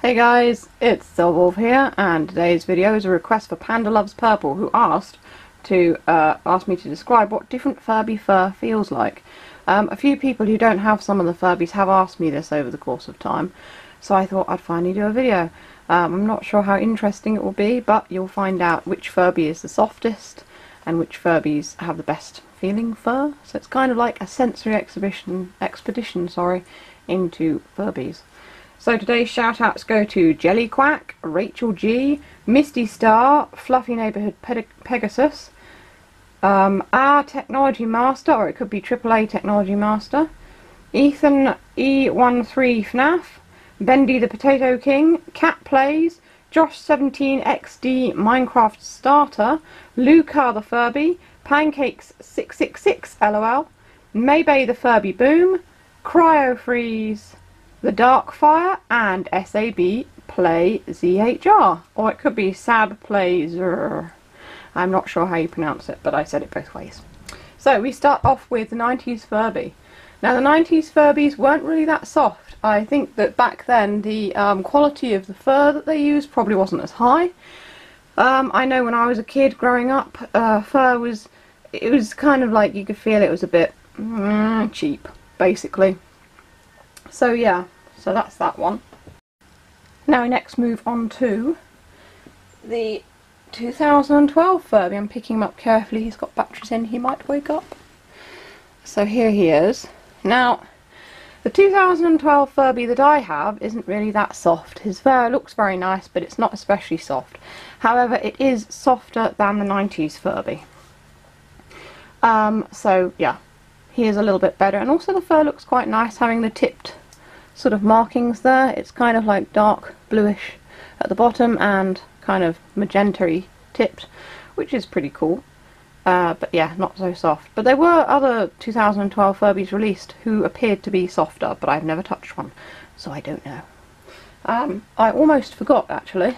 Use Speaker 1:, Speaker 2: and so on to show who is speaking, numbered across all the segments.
Speaker 1: Hey guys, it's Silverwolf here, and today's video is a request for Panda Loves Purple, who asked me to describe what different Furby fur feels like. A few people who don't have some of the Furbies have asked me this over the course of time, so I thought I'd finally do a video. I'm not sure how interesting it will be, but you'll find out which Furby is the softest and which Furbies have the best feeling fur. So it's kind of like a sensory expedition into Furbies. So today's shout outs go to Jelly Quack, Rachel G, Misty Star, Fluffy Neighbourhood Pegasus, our Technology Master, or it could be AAA Technology Master, Ethan E13 FNAF, Bendy the Potato King, Cat Plays, Josh17XD Minecraft Starter, Luca the Furby, Pancakes666 LOL, Maybay the Furby Boom, Cryo Freeze, The Dark Fire, and SAB Play ZHR, or it could be Sab Play Zer. I'm not sure how you pronounce it, but I said it both ways. So we start off with the 90s Furby. Now the 90s Furbies weren't really that soft. I think that back then the quality of the fur that they used probably wasn't as high. I know when I was a kid growing up, fur was kind of like you could feel it was a bit cheap, basically. So yeah, so that's that one. Now we next move on to the 2012 Furby. I'm picking him up carefully, he's got batteries in, he might wake up. So here he is. Now, the 2012 Furby that I have isn't really that soft. His fur looks very nice, but it's not especially soft. However, it is softer than the 90s Furby. So yeah, he is a little bit better, and also the fur looks quite nice, having the tipped sort of markings there. It's kind of like dark bluish at the bottom and kind of magenta-y tipped, which is pretty cool. But yeah, not so soft. But there were other 2012 Furbies released who appeared to be softer, but I've never touched one, so I don't know. I almost forgot, actually.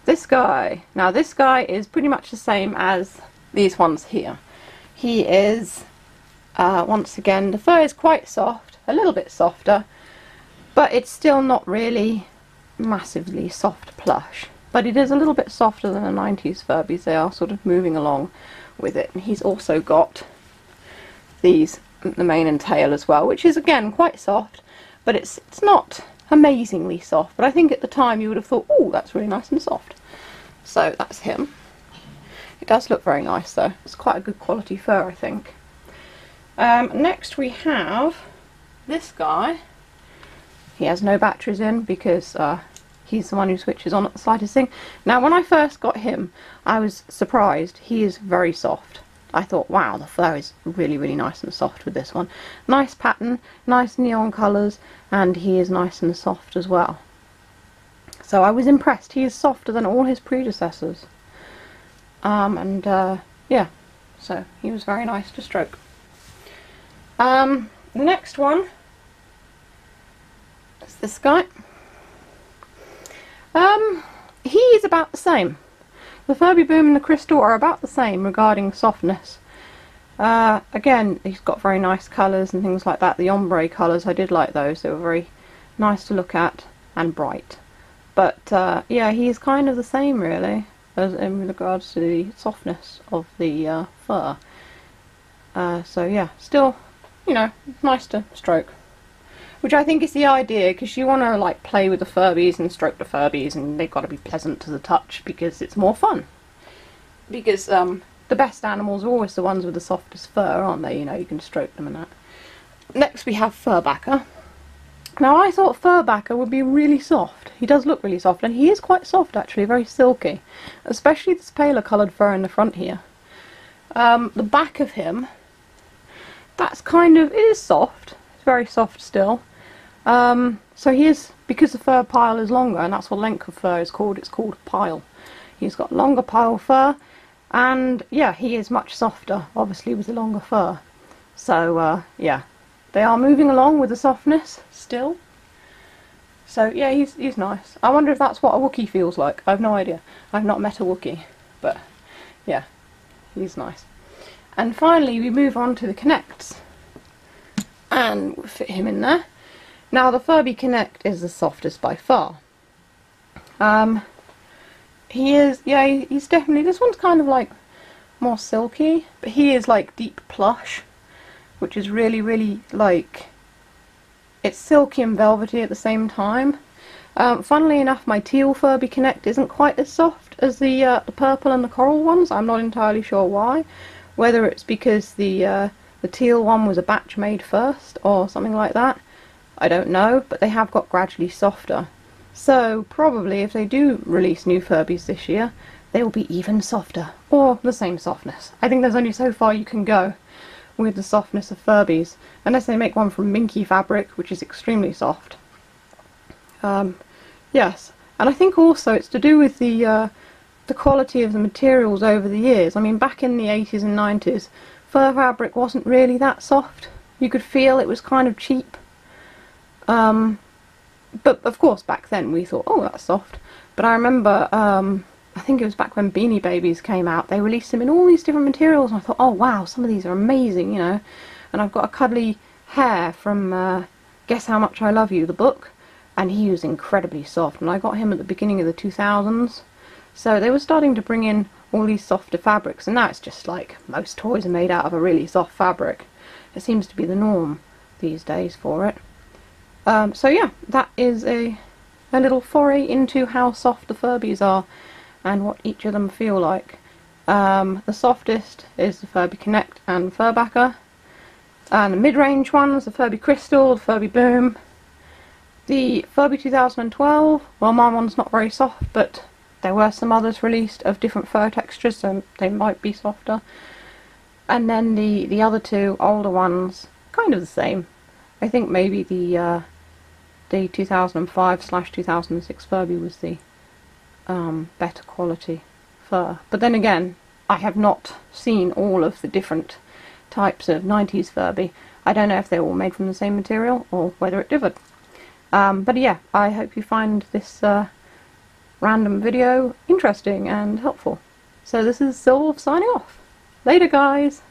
Speaker 1: This guy. Now this guy is pretty much the same as these ones here. He is, once again, the fur is quite soft, a little bit softer, but it's still not really massively soft plush. But it is a little bit softer than the 90s Furbies. They are sort of moving along with it. And he's also got these, the mane and tail as well, which is again quite soft, but it's not amazingly soft. But I think at the time you would have thought, oh, that's really nice and soft. So that's him. It does look very nice though. It's quite a good quality fur, I think. Next we have this guy. He has no batteries in because he's the one who switches on at the slightest thing. Now when I first got him, I was surprised. He is very soft. I thought, wow, the fur is really, really nice and soft with this one. Nice pattern, nice neon colours, and he is nice and soft as well. So I was impressed. He is softer than all his predecessors. Yeah, so he was very nice to stroke. The next one is this guy. He's about the same. The Furby Boom and the Crystal are about the same regarding softness. Again, he's got very nice colours and things like that. The ombre colours, I did like those. They were very nice to look at and bright. But yeah, he's kind of the same really, as in regards to the softness of the fur. So yeah, still, you know, nice to stroke. Which I think is the idea, because you want to like play with the Furbies and stroke the Furbies, and they've got to be pleasant to the touch because it's more fun. Because the best animals are always the ones with the softest fur, aren't they? You know, you can stroke them and that. Next we have Furbacker. Now I thought Furbacker would be really soft. He does look really soft, and he is quite soft actually, very silky. Especially this paler coloured fur in the front here. The back of him, that's kind of, it is soft. Very soft still. So he is, because the fur pile is longer, and that's what length of fur is called, it's called pile. He's got longer pile fur, and yeah, he is much softer, obviously, with the longer fur. So yeah, they are moving along with the softness still. So yeah, he's nice. I wonder if that's what a Wookiee feels like. I have no idea. I've not met a Wookiee, but yeah, he's nice. And finally we move on to the Connects. And we'll fit him in there. Now the Furby Connect is the softest by far. He is, yeah, he's definitely, this one's kind of like more silky, but he is like deep plush, which is really, really like, it's silky and velvety at the same time. Funnily enough, my teal Furby Connect isn't quite as soft as the purple and the coral ones. I'm not entirely sure why. Whether it's because the teal one was a batch made first or something like that, I don't know, but they have got gradually softer. So probably if they do release new Furbies this year, they will be even softer, or the same softness. I think there's only so far you can go with the softness of Furbies, unless they make one from minky fabric, which is extremely soft. Yes, and I think also it's to do with the quality of the materials over the years. I mean, back in the 80s and 90s, fur fabric wasn't really that soft. You could feel it was kind of cheap. But of course back then we thought, oh, that's soft. But I remember, I think it was back when Beanie Babies came out, they released them in all these different materials, and I thought, oh wow, some of these are amazing, you know. And I've got a cuddly hare from Guess How Much I Love You, the book, and he was incredibly soft, and I got him at the beginning of the 2000s. So they were starting to bring in all these softer fabrics, and now it's just like most toys are made out of a really soft fabric. It seems to be the norm these days for it. So yeah, that is a little foray into how soft the Furbies are and what each of them feel like. The softest is the Furby Connect and Furbacker, and the mid-range ones, the Furby Crystal, the Furby Boom. The Furby 2012, well, my one's not very soft, but there were some others released of different fur textures, so they might be softer. And then the other two older ones, kind of the same. I think maybe the 2005/2006 Furby was the better quality fur. But then again, I have not seen all of the different types of 90s Furby. I don't know if they were all made from the same material or whether it differed. But yeah, I hope you find this random video interesting and helpful. So this is Sylv signing off. Later, guys!